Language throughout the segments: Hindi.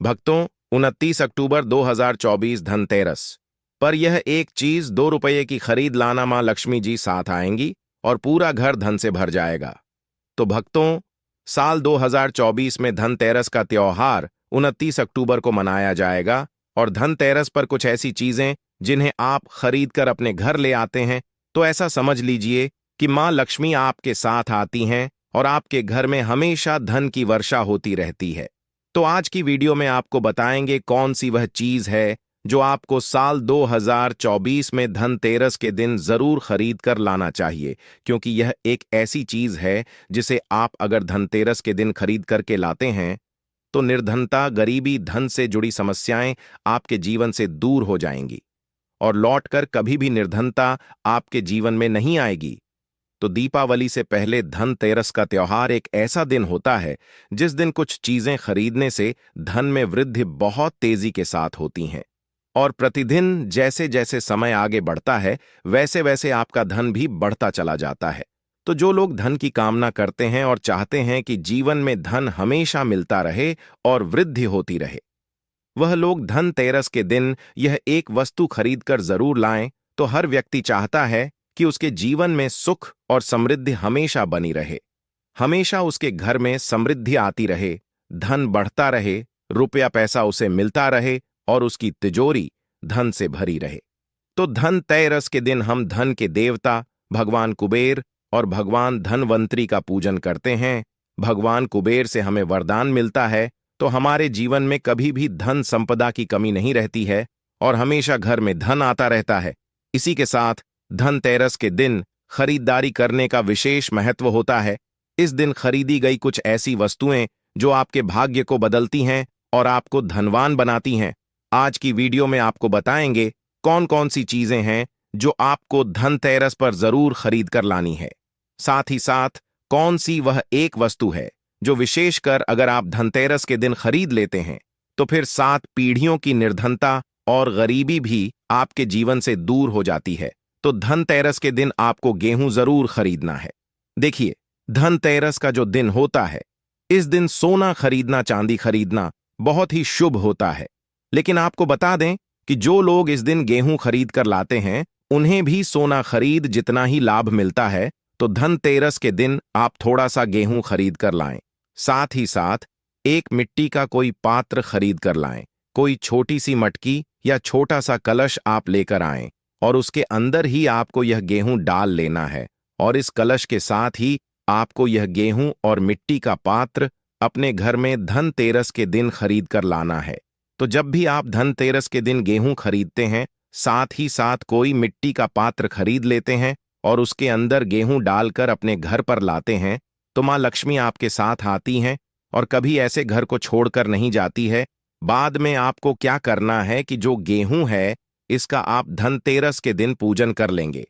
भक्तों, 29 अक्टूबर 2024 धनतेरस पर यह एक चीज 2 रुपये की खरीद लाना मां लक्ष्मी जी साथ आएंगी और पूरा घर धन से भर जाएगा। तो भक्तों, साल 2024 में धनतेरस का त्योहार 29 अक्टूबर को मनाया जाएगा और धनतेरस पर कुछ ऐसी चीजें जिन्हें आप खरीद कर अपने घर ले आते हैं, तो ऐसा समझ लीजिए कि मां लक्ष्मी आपके साथ आती हैं और आपके घर में हमेशा धन की वर्षा होती रहती है। तो आज की वीडियो में आपको बताएंगे कौन सी वह चीज है जो आपको साल 2024 में धनतेरस के दिन जरूर खरीद कर लाना चाहिए, क्योंकि यह एक ऐसी चीज है जिसे आप अगर धनतेरस के दिन खरीद करके लाते हैं तो निर्धनता, गरीबी, धन से जुड़ी समस्याएं आपके जीवन से दूर हो जाएंगी और लौटकर कभी भी निर्धनता आपके जीवन में नहीं आएगी। तो दीपावली से पहले धनतेरस का त्योहार एक ऐसा दिन होता है जिस दिन कुछ चीजें खरीदने से धन में वृद्धि बहुत तेजी के साथ होती हैं और प्रतिदिन जैसे जैसे समय आगे बढ़ता है वैसे वैसे आपका धन भी बढ़ता चला जाता है। तो जो लोग धन की कामना करते हैं और चाहते हैं कि जीवन में धन हमेशा मिलता रहे और वृद्धि होती रहे, वह लोग धनतेरस के दिन यह एक वस्तु खरीदकर जरूर लाएं। तो हर व्यक्ति चाहता है कि उसके जीवन में सुख और समृद्धि हमेशा बनी रहे, हमेशा उसके घर में समृद्धि आती रहे, धन बढ़ता रहे, रुपया पैसा उसे मिलता रहे और उसकी तिजोरी धन से भरी रहे। तो धनतेरस के दिन हम धन के देवता भगवान कुबेर और भगवान धनवंतरी का पूजन करते हैं। भगवान कुबेर से हमें वरदान मिलता है तो हमारे जीवन में कभी भी धन संपदा की कमी नहीं रहती है और हमेशा घर में धन आता रहता है। इसी के साथ धनतेरस के दिन खरीदारी करने का विशेष महत्व होता है। इस दिन खरीदी गई कुछ ऐसी वस्तुएं जो आपके भाग्य को बदलती हैं और आपको धनवान बनाती हैं। आज की वीडियो में आपको बताएंगे कौन कौन सी चीजें हैं जो आपको धनतेरस पर जरूर खरीद कर लानी है। साथ ही साथ कौन सी वह एक वस्तु है जो विशेषकर अगर आप धनतेरस के दिन खरीद लेते हैं तो फिर 7 पीढ़ियों की निर्धनता और गरीबी भी आपके जीवन से दूर हो जाती है। तो धनतेरस के दिन आपको गेहूं जरूर खरीदना है। देखिए, धनतेरस का जो दिन होता है, इस दिन सोना खरीदना, चांदी खरीदना बहुत ही शुभ होता है। लेकिन आपको बता दें कि जो लोग इस दिन गेहूं खरीद कर लाते हैं उन्हें भी सोना खरीद जितना ही लाभ मिलता है। तो धनतेरस के दिन आप थोड़ा सा गेहूं खरीद कर लाएं। साथ ही साथ एक मिट्टी का कोई पात्र खरीद कर लाएं। कोई छोटी सी मटकी या छोटा सा कलश आप लेकर आएं और उसके अंदर ही आपको यह गेहूं डाल लेना है और इस कलश के साथ ही आपको यह गेहूं और मिट्टी का पात्र अपने घर में धनतेरस के दिन खरीद कर लाना है। तो जब भी आप धनतेरस के दिन गेहूं खरीदते हैं, साथ ही साथ कोई मिट्टी का पात्र खरीद लेते हैं और उसके अंदर गेहूं डालकर अपने घर पर लाते हैं, तो मां लक्ष्मी आपके साथ आती हैं और कभी ऐसे घर को छोड़कर नहीं जाती है। बाद में आपको क्या करना है कि जो गेहूं है इसका आप धनतेरस के दिन पूजन कर लेंगे।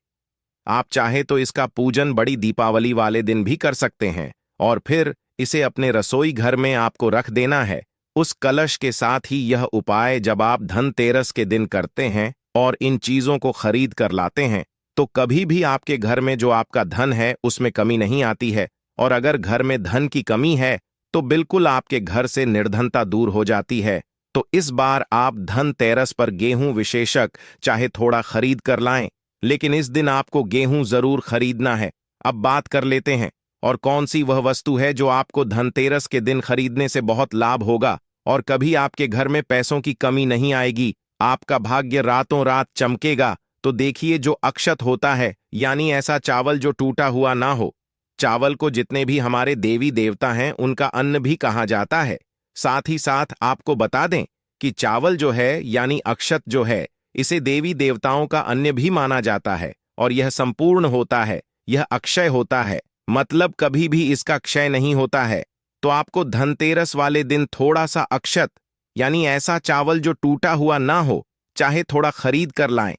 आप चाहे तो इसका पूजन बड़ी दीपावली वाले दिन भी कर सकते हैं और फिर इसे अपने रसोई घर में आपको रख देना है। उस कलश के साथ ही यह उपाय जब आप धनतेरस के दिन करते हैं और इन चीजों को खरीद कर लाते हैं तो कभी भी आपके घर में जो आपका धन है उसमें कमी नहीं आती है। और अगर घर में धन की कमी है तो बिल्कुल आपके घर से निर्धनता दूर हो जाती है। तो इस बार आप धनतेरस पर गेहूं विशेषक चाहे थोड़ा खरीद कर लाएं, लेकिन इस दिन आपको गेहूं जरूर खरीदना है। अब बात कर लेते हैं और कौन सी वह वस्तु है जो आपको धनतेरस के दिन खरीदने से बहुत लाभ होगा और कभी आपके घर में पैसों की कमी नहीं आएगी, आपका भाग्य रातों रात चमकेगा। तो देखिए, जो अक्षत होता है, यानी ऐसा चावल जो टूटा हुआ ना हो। चावल को जितने भी हमारे देवी देवता हैं उनका अन्न भी कहा जाता है। साथ ही साथ आपको बता दें कि चावल जो है यानी अक्षत जो है, इसे देवी देवताओं का अन्न भी माना जाता है और यह संपूर्ण होता है, यह अक्षय होता है, मतलब कभी भी इसका क्षय नहीं होता है। तो आपको धनतेरस वाले दिन थोड़ा सा अक्षत यानी ऐसा चावल जो टूटा हुआ ना हो, चाहे थोड़ा खरीद कर लाएं।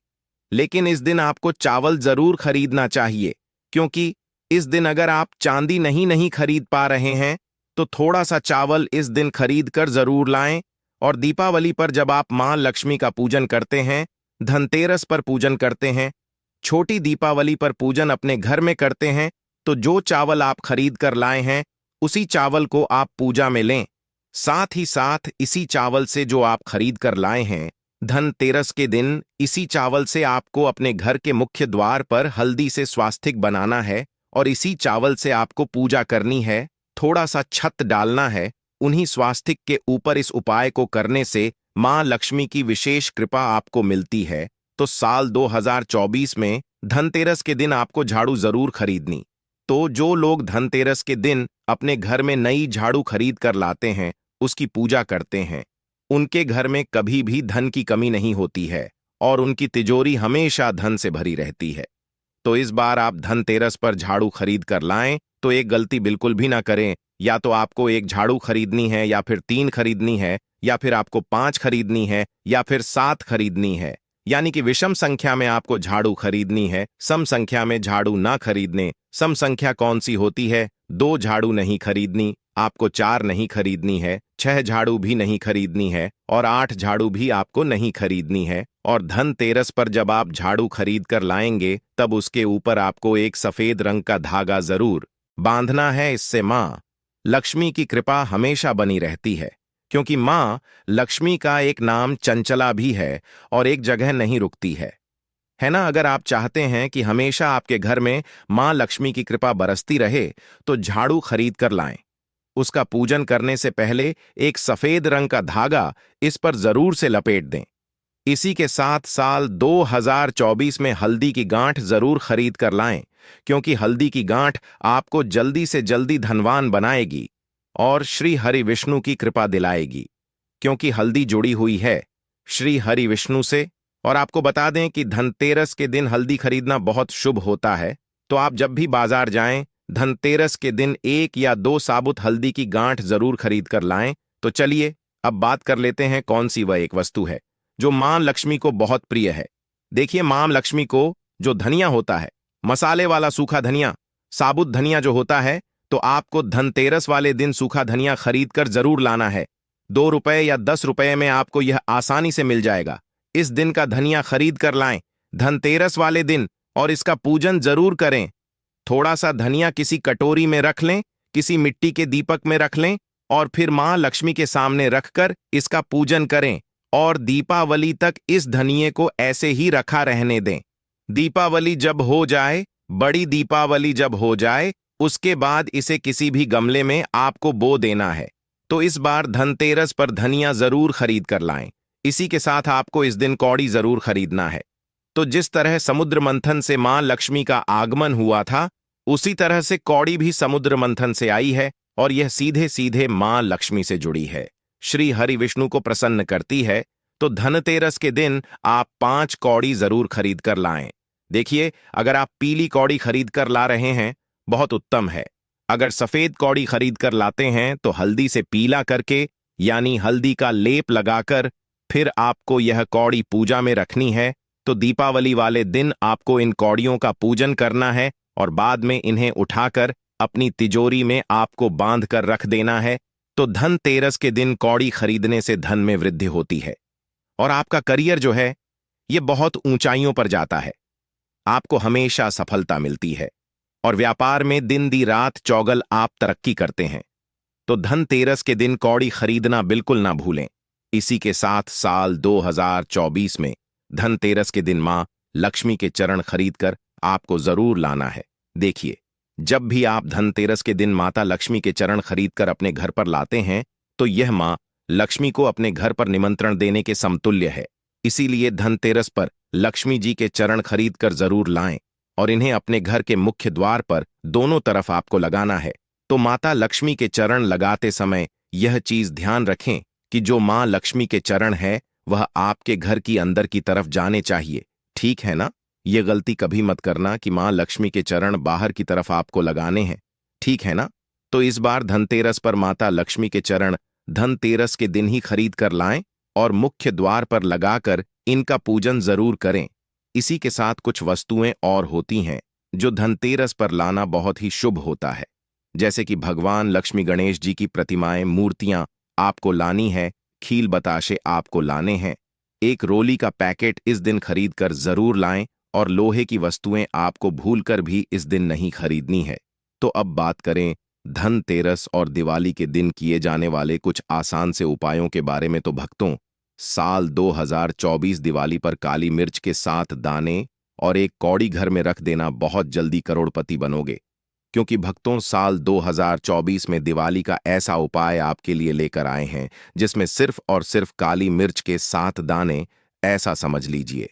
लेकिन इस दिन आपको चावल जरूर खरीदना चाहिए, क्योंकि इस दिन अगर आप चांदी नहीं खरीद पा रहे हैं तो थोड़ा सा चावल इस दिन खरीद कर जरूर लाएं। और दीपावली पर जब आप मां लक्ष्मी का पूजन करते हैं, धनतेरस पर पूजन करते हैं, छोटी दीपावली पर पूजन अपने घर में करते हैं, तो जो चावल आप खरीद कर लाए हैं उसी चावल को आप पूजा में लें। साथ ही साथ इसी चावल से जो आप खरीद कर लाए हैं, धनतेरस के दिन इसी चावल से आपको अपने घर के मुख्य द्वार पर हल्दी से स्वास्तिक बनाना है और इसी चावल से आपको पूजा करनी है, थोड़ा सा छत डालना है। उन्हीं स्वास्तिक के ऊपर इस उपाय को करने से मां लक्ष्मी की विशेष कृपा आपको मिलती है। तो साल 2024 में धनतेरस के दिन आपको झाड़ू जरूर खरीदनी। तो जो लोग धनतेरस के दिन अपने घर में नई झाड़ू खरीद कर लाते हैं, उसकी पूजा करते हैं, उनके घर में कभी भी धन की कमी नहीं होती है और उनकी तिजोरी हमेशा धन से भरी रहती है। तो इस बार आप धनतेरस पर झाड़ू खरीद कर लाएं तो एक गलती बिल्कुल भी ना करें। या तो आपको एक झाड़ू खरीदनी है, या फिर 3 खरीदनी है, या फिर आपको 5 खरीदनी है, या फिर 7 खरीदनी है। यानी कि विषम संख्या में आपको झाड़ू खरीदनी है, सम संख्या में झाड़ू ना खरीदने। सम संख्या कौन सी होती है? 2 झाड़ू नहीं खरीदनी, आपको 4 नहीं खरीदनी है, 6 झाड़ू भी नहीं खरीदनी है और 8 झाड़ू भी आपको नहीं खरीदनी है। और धनतेरस पर जब आप झाड़ू खरीद कर लाएंगे तब उसके ऊपर आपको एक सफेद रंग का धागा जरूर बांधना है। इससे मां लक्ष्मी की कृपा हमेशा बनी रहती है, क्योंकि मां लक्ष्मी का एक नाम चंचला भी है और एक जगह नहीं रुकती है ना। अगर आप चाहते हैं कि हमेशा आपके घर में मां लक्ष्मी की कृपा बरसती रहे तो झाड़ू खरीद कर लाएं। उसका पूजन करने से पहले एक सफेद रंग का धागा इस पर जरूर से लपेट दें। इसी के साथ साल 2024 में हल्दी की गांठ जरूर खरीद कर लाएं, क्योंकि हल्दी की गांठ आपको जल्दी से जल्दी धनवान बनाएगी और श्री हरि विष्णु की कृपा दिलाएगी, क्योंकि हल्दी जुड़ी हुई है श्री हरि विष्णु से। और आपको बता दें कि धनतेरस के दिन हल्दी खरीदना बहुत शुभ होता है। तो आप जब भी बाजार जाएं, धनतेरस के दिन 1 या 2 साबुत हल्दी की गांठ जरूर खरीद कर लाएं। तो चलिए अब बात कर लेते हैं कौन सी वह एक वस्तु है जो मां लक्ष्मी को बहुत प्रिय है। देखिए, मां लक्ष्मी को जो धनिया होता है, मसाले वाला सूखा धनिया, साबुत धनिया जो होता है, तो आपको धनतेरस वाले दिन सूखा धनिया खरीद कर जरूर लाना है। 2 रुपए या 10 रुपए में आपको यह आसानी से मिल जाएगा। इस दिन का धनिया खरीद कर लाएं धनतेरस वाले दिन और इसका पूजन जरूर करें। थोड़ा सा धनिया किसी कटोरी में रख लें, किसी मिट्टी के दीपक में रख लें और फिर मां लक्ष्मी के सामने रखकर इसका पूजन करें और दीपावली तक इस धनिये को ऐसे ही रखा रहने दें। दीपावली जब हो जाए, बड़ी दीपावली जब हो जाए, उसके बाद इसे किसी भी गमले में आपको बो देना है। तो इस बार धनतेरस पर धनिया जरूर खरीद कर लाएं। इसी के साथ आपको इस दिन कौड़ी जरूर खरीदना है। तो जिस तरह समुद्र मंथन से मां लक्ष्मी का आगमन हुआ था, उसी तरह से कौड़ी भी समुद्र मंथन से आई है और यह सीधे सीधे मां लक्ष्मी से जुड़ी है, श्री हरि विष्णु को प्रसन्न करती है। तो धनतेरस के दिन आप 5 कौड़ी जरूर खरीद कर लाएं। देखिए, अगर आप पीली कौड़ी खरीद कर ला रहे हैं, बहुत उत्तम है। अगर सफेद कौड़ी खरीद कर लाते हैं तो हल्दी से पीला करके, यानी हल्दी का लेप लगाकर, फिर आपको यह कौड़ी पूजा में रखनी है। तो दीपावली वाले दिन आपको इन कौड़ियों का पूजन करना है और बाद में इन्हें उठाकर अपनी तिजोरी में आपको बांध कर रख देना है। तो धनतेरस के दिन कौड़ी खरीदने से धन में वृद्धि होती है और आपका करियर जो है, यह बहुत ऊंचाइयों पर जाता है। आपको हमेशा सफलता मिलती है और व्यापार में दिन दी रात चौगल आप तरक्की करते हैं। तो धनतेरस के दिन कौड़ी खरीदना बिल्कुल ना भूलें। इसी के साथ साल 2024 में धनतेरस के दिन मां लक्ष्मी के चरण खरीदकर आपको जरूर लाना है। देखिए, जब भी आप धनतेरस के दिन माता लक्ष्मी के चरण खरीदकर अपने घर पर लाते हैं, तो यह मां लक्ष्मी को अपने घर पर निमंत्रण देने के समतुल्य है। इसीलिए धनतेरस पर लक्ष्मी जी के चरण खरीदकर जरूर लाएं और इन्हें अपने घर के मुख्य द्वार पर दोनों तरफ आपको लगाना है। तो माता लक्ष्मी के चरण लगाते समय यह चीज ध्यान रखें कि जो मां लक्ष्मी के चरण है वह आपके घर की अंदर की तरफ जाने चाहिए, ठीक है ना। यह गलती कभी मत करना कि मां लक्ष्मी के चरण बाहर की तरफ आपको लगाने हैं, ठीक है ना। तो इस बार धनतेरस पर माता लक्ष्मी के चरण धनतेरस के दिन ही खरीद कर लाएं और मुख्य द्वार पर लगाकर इनका पूजन जरूर करें। इसी के साथ कुछ वस्तुएं और होती हैं जो धनतेरस पर लाना बहुत ही शुभ होता है, जैसे कि भगवान लक्ष्मी गणेश जी की प्रतिमाएं, मूर्तियां आपको लानी है, खील बताशे आपको लाने हैं। एक रोली का पैकेट इस दिन खरीद कर जरूर लाएं और लोहे की वस्तुएं आपको भूलकर भी इस दिन नहीं खरीदनी है। तो अब बात करें धनतेरस और दिवाली के दिन किए जाने वाले कुछ आसान से उपायों के बारे में तो भक्तों, साल 2024 दिवाली पर काली मिर्च के 7 दाने और एक कौड़ी घर में रख देना, बहुत जल्दी करोड़पति बनोगे। क्योंकि भक्तों, साल 2024 में दिवाली का ऐसा उपाय आपके लिए लेकर आए हैं जिसमें सिर्फ और सिर्फ काली मिर्च के 7 दाने, ऐसा समझ लीजिए,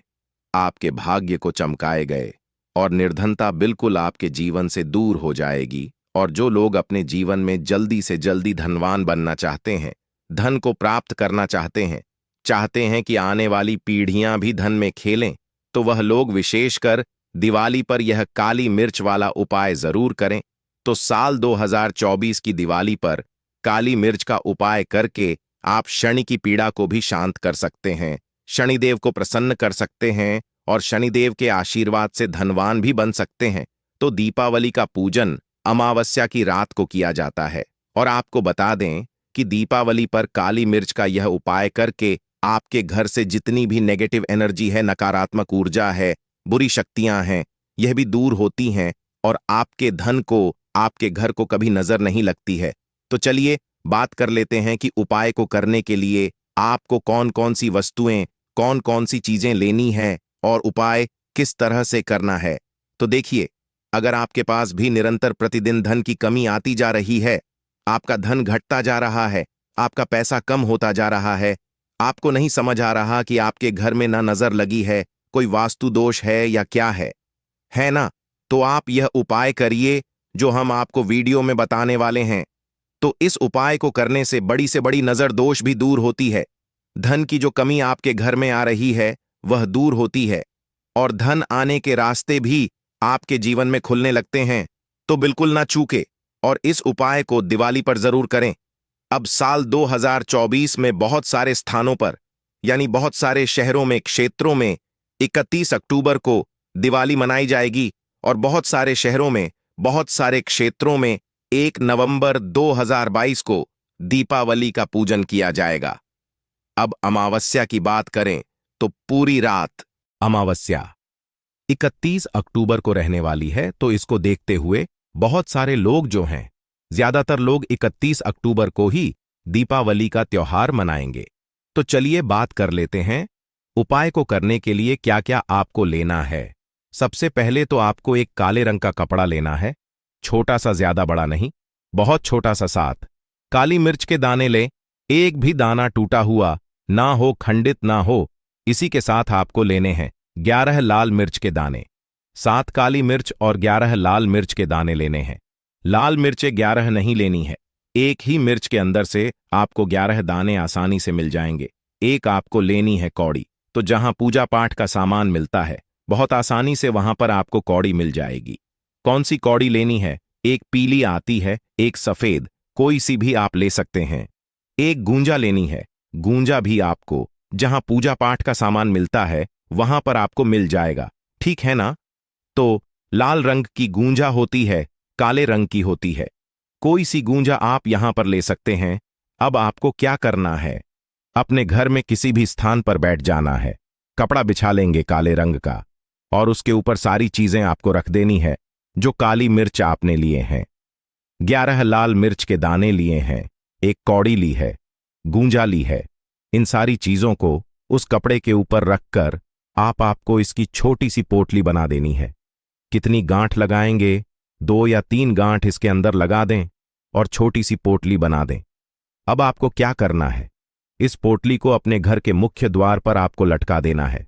आपके भाग्य को चमकाए गए और निर्धनता बिल्कुल आपके जीवन से दूर हो जाएगी। और जो लोग अपने जीवन में जल्दी से जल्दी धनवान बनना चाहते हैं, धन को प्राप्त करना चाहते हैं कि आने वाली पीढ़ियां भी धन में खेलें, तो वह लोग विशेषकर दिवाली पर यह काली मिर्च वाला उपाय जरूर करें। तो साल 2024 की दिवाली पर काली मिर्च का उपाय करके आप शनि की पीड़ा को भी शांत कर सकते हैं, शनिदेव को प्रसन्न कर सकते हैं और शनिदेव के आशीर्वाद से धनवान भी बन सकते हैं। तो दीपावली का पूजन अमावस्या की रात को किया जाता है और आपको बता दें कि दीपावली पर काली मिर्च का यह उपाय करके आपके घर से जितनी भी नेगेटिव एनर्जी है, नकारात्मक ऊर्जा है, बुरी शक्तियां हैं, यह भी दूर होती हैं और आपके धन को, आपके घर को कभी नजर नहीं लगती है। तो चलिए बात कर लेते हैं कि उपाय को करने के लिए आपको कौन कौन सी वस्तुएं, कौन कौन सी चीजें लेनी है और उपाय किस तरह से करना है। तो देखिए, अगर आपके पास भी निरंतर प्रतिदिन धन की कमी आती जा रही है, आपका धन घटता जा रहा है, आपका पैसा कम होता जा रहा है, आपको नहीं समझ आ रहा कि आपके घर में ना नजर लगी है, कोई वास्तु दोष है या क्या है ना, तो आप यह उपाय करिए जो हम आपको वीडियो में बताने वाले हैं। तो इस उपाय को करने से बड़ी नजर दोष भी दूर होती है, धन की जो कमी आपके घर में आ रही है वह दूर होती है और धन आने के रास्ते भी आपके जीवन में खुलने लगते हैं। तो बिल्कुल ना चूके और इस उपाय को दिवाली पर जरूर करें। अब साल 2024 में बहुत सारे स्थानों पर, यानी बहुत सारे शहरों में, क्षेत्रों में 31 अक्टूबर को दिवाली मनाई जाएगी और बहुत सारे शहरों में, बहुत सारे क्षेत्रों में 1 नवंबर 2022 को दीपावली का पूजन किया जाएगा। अब अमावस्या की बात करें तो पूरी रात अमावस्या 31 अक्टूबर को रहने वाली है, तो इसको देखते हुए बहुत सारे लोग जो हैं, ज्यादातर लोग 31 अक्टूबर को ही दीपावली का त्योहार मनाएंगे। तो चलिए बात कर लेते हैं उपाय को करने के लिए क्या क्या आपको लेना है। सबसे पहले तो आपको एक काले रंग का कपड़ा लेना है, छोटा सा, ज्यादा बड़ा नहीं, बहुत छोटा सा। 7 काली मिर्च के दाने लें, एक भी दाना टूटा हुआ ना हो, खंडित ना हो। इसी के साथ आपको लेने हैं 11 लाल मिर्च के दाने। 7 काली मिर्च और 11 लाल मिर्च के दाने लेने हैं। लाल मिर्चें 11 नहीं लेनी है, एक ही मिर्च के अंदर से आपको 11 दाने आसानी से मिल जाएंगे। एक आपको लेनी है कौड़ी, तो जहां पूजा पाठ का सामान मिलता है बहुत आसानी से वहां पर आपको कौड़ी मिल जाएगी। कौन सी कौड़ी लेनी है? एक पीली आती है, एक सफेद, कोई सी भी आप ले सकते हैं। एक गूंजा लेनी है, गूंजा भी आपको जहां पूजा पाठ का सामान मिलता है वहां पर आपको मिल जाएगा, ठीक है ना। तो लाल रंग की गूंजा होती है, काले रंग की होती है, कोई सी गूंजा आप यहां पर ले सकते हैं। अब आपको क्या करना है, अपने घर में किसी भी स्थान पर बैठ जाना है, कपड़ा बिछा लेंगे काले रंग का और उसके ऊपर सारी चीजें आपको रख देनी है जो काली मिर्च आपने लिए हैं। 11 लाल मिर्च के दाने लिए हैं, एक कौड़ी ली है, गूंजा ली है। इन सारी चीजों को उस कपड़े के ऊपर रखकर आपको इसकी छोटी सी पोटली बना देनी है। कितनी गांठ लगाएंगे? 2 या 3 गांठ इसके अंदर लगा दें और छोटी सी पोटली बना दें। अब आपको क्या करना है, इस पोटली को अपने घर के मुख्य द्वार पर आपको लटका देना है।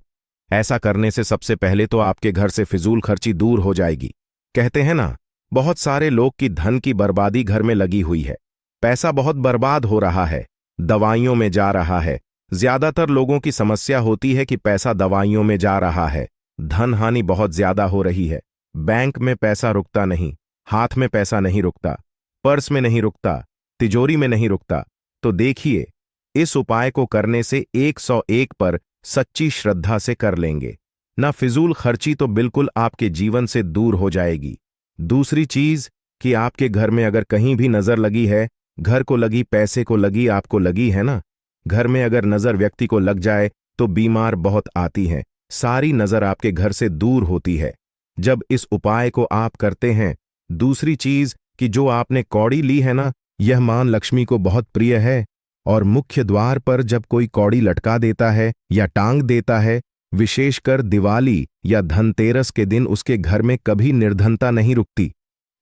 ऐसा करने से सबसे पहले तो आपके घर से फिजूल खर्ची दूर हो जाएगी। कहते हैं ना, बहुत सारे लोग की धन की बर्बादी घर में लगी हुई है, पैसा बहुत बर्बाद हो रहा है, दवाइयों में जा रहा है। ज्यादातर लोगों की समस्या होती है कि पैसा दवाइयों में जा रहा है, धन हानि बहुत ज्यादा हो रही है, बैंक में पैसा रुकता नहीं, हाथ में पैसा नहीं रुकता, पर्स में नहीं रुकता, तिजोरी में नहीं रुकता। तो देखिए, इस उपाय को करने से 101 पर सच्ची श्रद्धा से कर लेंगे ना, फिजूल खर्ची तो बिल्कुल आपके जीवन से दूर हो जाएगी। दूसरी चीज कि आपके घर में अगर कहीं भी नजर लगी है, घर को लगी, पैसे को लगी, आपको लगी है ना, घर में अगर नजर व्यक्ति को लग जाए तो बीमार बहुत आती है, सारी नजर आपके घर से दूर होती है जब इस उपाय को आप करते हैं। दूसरी चीज कि जो आपने कौड़ी ली है ना, यह मां लक्ष्मी को बहुत प्रिय है, और मुख्य द्वार पर जब कोई कौड़ी लटका देता है या टांग देता है, विशेषकर दिवाली या धनतेरस के दिन, उसके घर में कभी निर्धनता नहीं रुकती।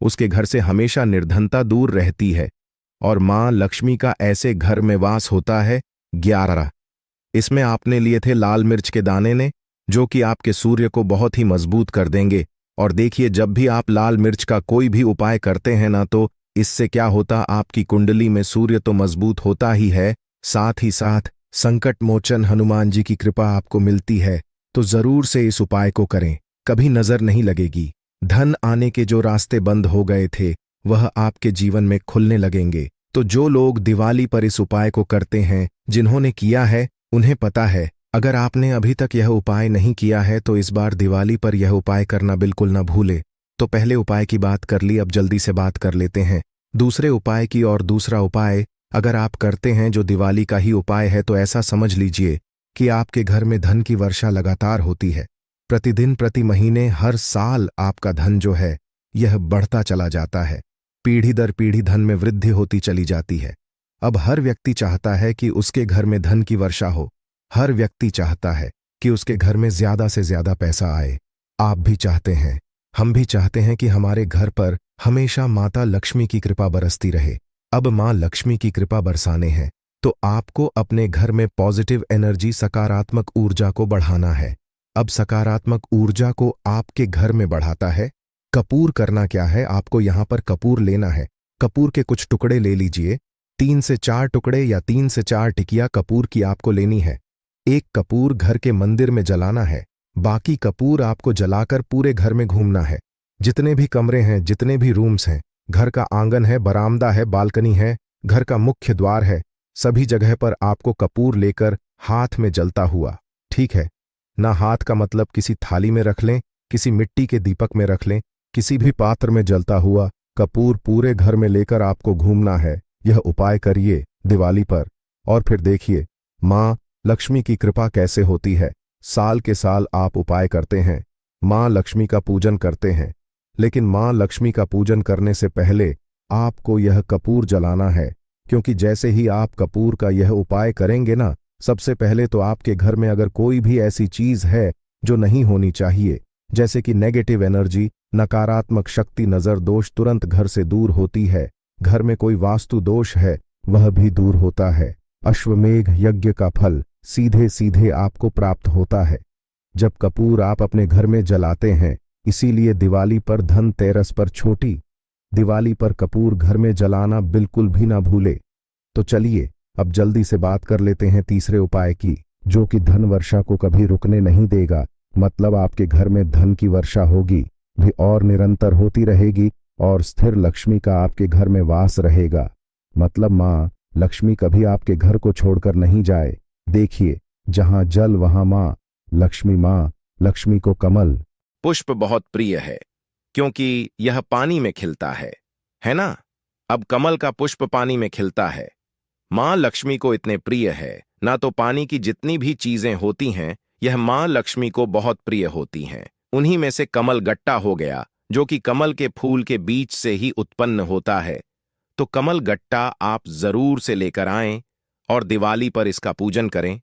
उसके घर से हमेशा निर्धनता दूर रहती है, और मां लक्ष्मी का ऐसे घर में वास होता है। 11 इसमें आपने लिए थे लाल मिर्च के दाने ने, जो कि आपके सूर्य को बहुत ही मजबूत कर देंगे। और देखिए, जब भी आप लाल मिर्च का कोई भी उपाय करते हैं ना, तो इससे क्या होता, आपकी कुंडली में सूर्य तो मजबूत होता ही है, साथ ही साथ संकट मोचन हनुमान जी की कृपा आपको मिलती है। तो जरूर से इस उपाय को करें, कभी नजर नहीं लगेगी। धन आने के जो रास्ते बंद हो गए थे, वह आपके जीवन में खुलने लगेंगे। तो जो लोग दिवाली पर इस उपाय को करते हैं, जिन्होंने किया है, उन्हें पता है। अगर आपने अभी तक यह उपाय नहीं किया है, तो इस बार दिवाली पर यह उपाय करना बिल्कुल न भूले। तो पहले उपाय की बात कर ली, अब जल्दी से बात कर लेते हैं दूसरे उपाय की। और दूसरा उपाय अगर आप करते हैं, जो दिवाली का ही उपाय है, तो ऐसा समझ लीजिए कि आपके घर में धन की वर्षा लगातार होती है। प्रतिदिन, प्रति महीने, हर साल आपका धन जो है, यह बढ़ता चला जाता है। पीढ़ी दर पीढ़ी धन में वृद्धि होती चली जाती है। अब हर व्यक्ति चाहता है कि उसके घर में धन की वर्षा हो। हर व्यक्ति चाहता है कि उसके घर में ज्यादा से ज्यादा पैसा आए। आप भी चाहते हैं, हम भी चाहते हैं कि हमारे घर पर हमेशा माता लक्ष्मी की कृपा बरसती रहे। अब मां लक्ष्मी की कृपा बरसाने हैं, तो आपको अपने घर में पॉजिटिव एनर्जी, सकारात्मक ऊर्जा को बढ़ाना है। अब सकारात्मक ऊर्जा को आपके घर में बढ़ाता है। कपूर करना क्या है, आपको यहां पर कपूर लेना है। कपूर के कुछ टुकड़े ले लीजिए, 3 से 4 टुकड़े या 3 से 4 टिकिया कपूर की आपको लेनी है। एक कपूर घर के मंदिर में जलाना है, बाकी कपूर आपको जलाकर पूरे घर में घूमना है। जितने भी कमरे हैं, जितने भी रूम्स हैं, घर का आंगन है, बरामदा है, बालकनी है, घर का मुख्य द्वार है, सभी जगह पर आपको कपूर लेकर हाथ में जलता हुआ, ठीक है ना, हाथ का मतलब किसी थाली में रख लें, किसी मिट्टी के दीपक में रख लें, किसी भी पात्र में जलता हुआ कपूर पूरे घर में लेकर आपको घूमना है। यह उपाय करिए दिवाली पर, और फिर देखिए मां लक्ष्मी की कृपा कैसे होती है। साल के साल आप उपाय करते हैं, मां लक्ष्मी का पूजन करते हैं, लेकिन मां लक्ष्मी का पूजन करने से पहले आपको यह कपूर जलाना है। क्योंकि जैसे ही आप कपूर का यह उपाय करेंगे ना, सबसे पहले तो आपके घर में अगर कोई भी ऐसी चीज है जो नहीं होनी चाहिए, जैसे कि नेगेटिव एनर्जी, नकारात्मक शक्ति, नजर दोष, तुरंत घर से दूर होती है। घर में कोई वास्तु दोष है, वह भी दूर होता है। अश्वमेघ यज्ञ का फल सीधे सीधे आपको प्राप्त होता है जब कपूर आप अपने घर में जलाते हैं। इसीलिए दिवाली पर, धनतेरस पर, छोटी दिवाली पर कपूर घर में जलाना बिल्कुल भी ना भूले। तो चलिए अब जल्दी से बात कर लेते हैं तीसरे उपाय की, जो कि धन वर्षा को कभी रुकने नहीं देगा। मतलब आपके घर में धन की वर्षा होगी भी और निरंतर होती रहेगी, और स्थिर लक्ष्मी का आपके घर में वास रहेगा। मतलब मां लक्ष्मी कभी आपके घर को छोड़कर नहीं जाए। देखिए, जहां जल वहां मां लक्ष्मी को कमल पुष्प बहुत प्रिय है, क्योंकि यह पानी में खिलता है ना। अब कमल का पुष्प पानी में खिलता है। मां लक्ष्मी को इतने प्रिय है ना, तो पानी की जितनी भी चीजें होती हैं, यह मां लक्ष्मी को बहुत प्रिय होती हैं। उन्हीं में से कमल गट्टा हो गया, जो कि कमल के फूल के बीच से ही उत्पन्न होता है। तो कमल गट्टा आप जरूर से लेकर आएं और दिवाली पर इसका पूजन करें,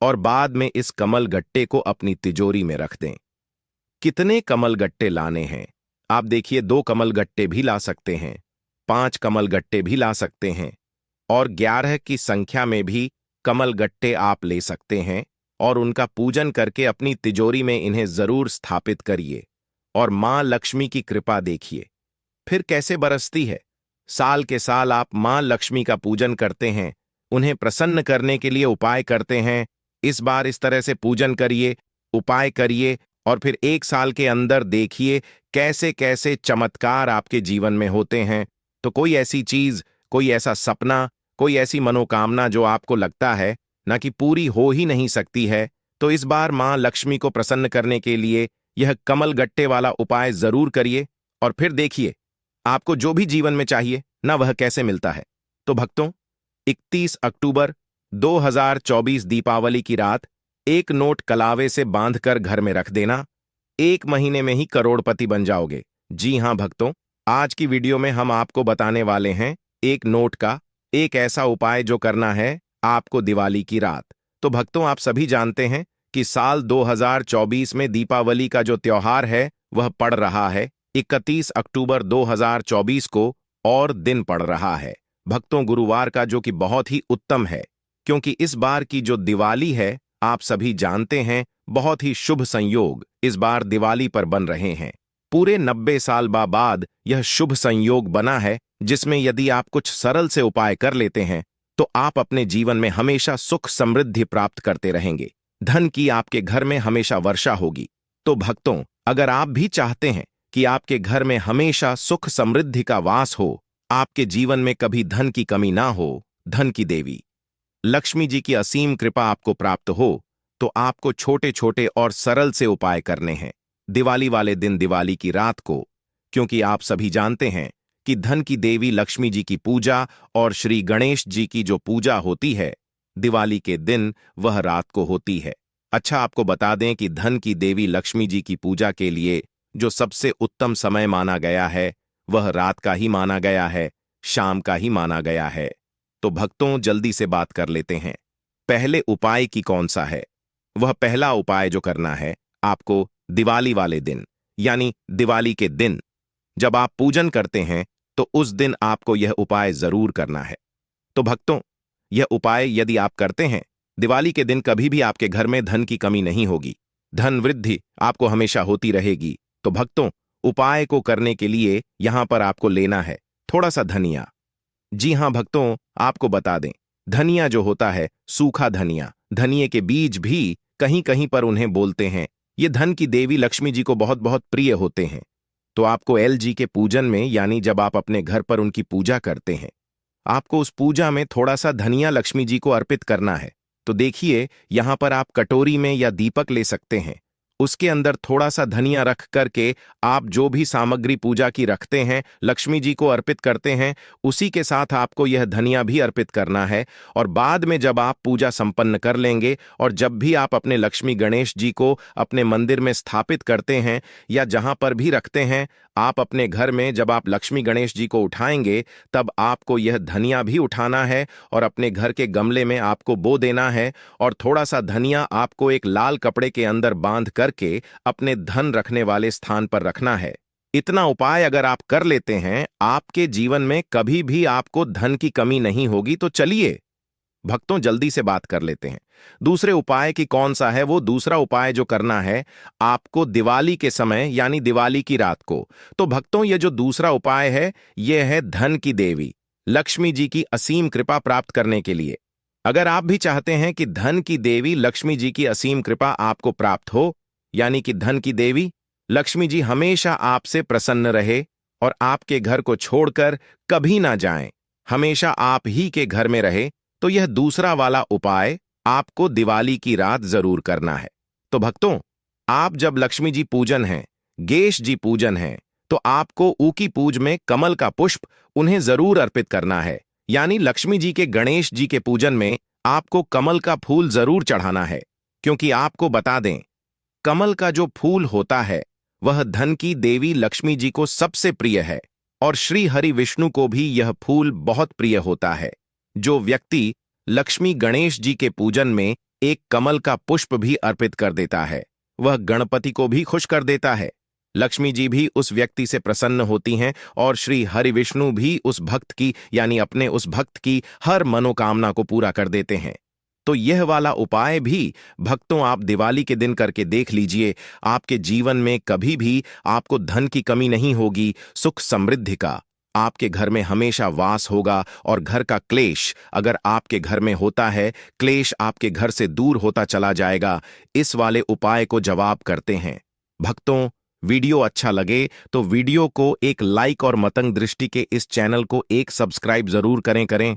और बाद में इस कमल गट्टे को अपनी तिजोरी में रख दें। कितने कमल गट्टे लाने हैं? आप देखिए, 2 कमल गट्टे भी ला सकते हैं, 5 कमल गट्टे भी ला सकते हैं, और 11 की संख्या में भी कमल गट्टे आप ले सकते हैं, और उनका पूजन करके अपनी तिजोरी में इन्हें जरूर स्थापित करिए। और मां लक्ष्मी की कृपा देखिए फिर कैसे बरसती है। साल के साल आप मां लक्ष्मी का पूजन करते हैं, उन्हें प्रसन्न करने के लिए उपाय करते हैं। इस बार इस तरह से पूजन करिए, उपाय करिए, और फिर 1 साल के अंदर देखिए कैसे कैसे चमत्कार आपके जीवन में होते हैं। तो कोई ऐसी चीज, कोई ऐसा सपना, कोई ऐसी मनोकामना जो आपको लगता है ना कि पूरी हो ही नहीं सकती है, तो इस बार मां लक्ष्मी को प्रसन्न करने के लिए यह कमल गट्टे वाला उपाय जरूर करिए, और फिर देखिए आपको जो भी जीवन में चाहिए ना, वह कैसे मिलता है। तो भक्तों, 31 अक्टूबर 2024 दीपावली की रात 1 नोट कलावे से बांधकर घर में रख देना। 1 महीने में ही करोड़पति बन जाओगे। जी हां भक्तों, आज की वीडियो में हम आपको बताने वाले हैं एक नोट का एक ऐसा उपाय जो करना है आपको दिवाली की रात। तो भक्तों, आप सभी जानते हैं कि साल 2024 में दीपावली का जो त्योहार है वह पड़ रहा है 31 अक्टूबर 2024 को, और दिन पड़ रहा है भक्तों गुरुवार का, जो कि बहुत ही उत्तम है क्योंकि इस बार की जो दिवाली है आप सभी जानते हैं बहुत ही शुभ संयोग इस बार दिवाली पर बन रहे हैं। पूरे 90 साल बाद यह शुभ संयोग बना है जिसमें यदि आप कुछ सरल से उपाय कर लेते हैं तो आप अपने जीवन में हमेशा सुख समृद्धि प्राप्त करते रहेंगे। धन की आपके घर में हमेशा वर्षा होगी। तो भक्तों, अगर आप भी चाहते हैं कि आपके घर में हमेशा सुख समृद्धि का वास हो, आपके जीवन में कभी धन की कमी ना हो, धन की देवी लक्ष्मी जी की असीम कृपा आपको प्राप्त हो, तो आपको छोटे छोटे और सरल से उपाय करने हैं दिवाली वाले दिन, दिवाली की रात को। क्योंकि आप सभी जानते हैं कि धन की देवी लक्ष्मी जी की पूजा और श्री गणेश जी की जो पूजा होती है दिवाली के दिन, वह रात को होती है। अच्छा, आपको बता दें कि धन की देवी लक्ष्मी जी की पूजा के लिए जो सबसे उत्तम समय माना गया है वह रात का ही माना गया है, शाम का ही माना गया है। तो भक्तों, जल्दी से बात कर लेते हैं पहले उपाय की कौन सा है। वह पहला उपाय जो करना है आपको दिवाली वाले दिन, यानी दिवाली के दिन जब आप पूजन करते हैं तो उस दिन आपको यह उपाय जरूर करना है। तो भक्तों, यह उपाय यदि आप करते हैं दिवाली के दिन, कभी भी आपके घर में धन की कमी नहीं होगी, धन वृद्धि आपको हमेशा होती रहेगी। तो भक्तों, उपाय को करने के लिए यहां पर आपको लेना है थोड़ा सा धनिया। जी हां भक्तों, आपको बता दें धनिया जो होता है सूखा धनिया, धनिये के बीज भी कहीं कहीं पर उन्हें बोलते हैं, ये धन की देवी लक्ष्मी जी को बहुत बहुत प्रिय होते हैं। तो आपको एलजी के पूजन में, यानी जब आप अपने घर पर उनकी पूजा करते हैं, आपको उस पूजा में थोड़ा सा धनिया लक्ष्मी जी को अर्पित करना है। तो देखिए, यहां पर आप कटोरी में या दीपक ले सकते हैं, उसके अंदर थोड़ा सा धनिया रख करके आप जो भी सामग्री पूजा की रखते हैं लक्ष्मी जी को अर्पित करते हैं, उसी के साथ आपको यह धनिया भी अर्पित करना है। और बाद में जब आप पूजा संपन्न कर लेंगे और जब भी आप अपने लक्ष्मी गणेश जी को अपने मंदिर में स्थापित करते हैं या जहां पर भी रखते हैं, आप अपने घर में जब आप लक्ष्मी गणेश जी को उठाएंगे तब आपको यह धनिया भी उठाना है और अपने घर के गमले में आपको बो देना है। और थोड़ा सा धनिया आपको एक लाल कपड़े के अंदर बांध करके अपने धन रखने वाले स्थान पर रखना है। इतना उपाय अगर आप कर लेते हैं, आपके जीवन में कभी भी आपको धन की कमी नहीं होगी। तो चलिए भक्तों, जल्दी से बात कर लेते हैं दूसरे उपाय की कौन सा है। वो दूसरा उपाय जो करना है आपको दिवाली के समय, यानी दिवाली की रात को। तो भक्तों, ये जो दूसरा उपाय है यह है धन की देवी लक्ष्मी जी की असीम कृपा प्राप्त करने के लिए। अगर आप भी चाहते हैं कि धन की देवी लक्ष्मी जी की असीम कृपा आपको प्राप्त हो, यानी कि धन की देवी लक्ष्मी जी हमेशा आपसे प्रसन्न रहे और आपके घर को छोड़कर कभी ना जाएं, हमेशा आप ही के घर में रहे, तो यह दूसरा वाला उपाय आपको दिवाली की रात जरूर करना है। तो भक्तों, आप जब लक्ष्मी जी पूजन है, गणेश जी पूजन है, तो आपको ऊकी पूज में कमल का पुष्प उन्हें जरूर अर्पित करना है। यानी लक्ष्मी जी के गणेश जी के पूजन में आपको कमल का फूल जरूर चढ़ाना है। क्योंकि आपको बता दें, कमल का जो फूल होता है वह धन की देवी लक्ष्मी जी को सबसे प्रिय है और श्री हरि विष्णु को भी यह फूल बहुत प्रिय होता है। जो व्यक्ति लक्ष्मी गणेश जी के पूजन में एक कमल का पुष्प भी अर्पित कर देता है, वह गणपति को भी खुश कर देता है। लक्ष्मी जी भी उस व्यक्ति से प्रसन्न होती हैं और श्री हरि विष्णु भी उस भक्त की, यानी अपने उस भक्त की हर मनोकामना को पूरा कर देते हैं। तो यह वाला उपाय भी भक्तों आप दिवाली के दिन करके देख लीजिए, आपके जीवन में कभी भी आपको धन की कमी नहीं होगी, सुख समृद्धि का आपके घर में हमेशा वास होगा। और घर का क्लेश अगर आपके घर में होता है, क्लेश आपके घर से दूर होता चला जाएगा। इस वाले उपाय को जवाब करते हैं। भक्तों, वीडियो अच्छा लगे तो वीडियो को एक लाइक और मतंग दृष्टि के इस चैनल को एक सब्सक्राइब जरूर करें।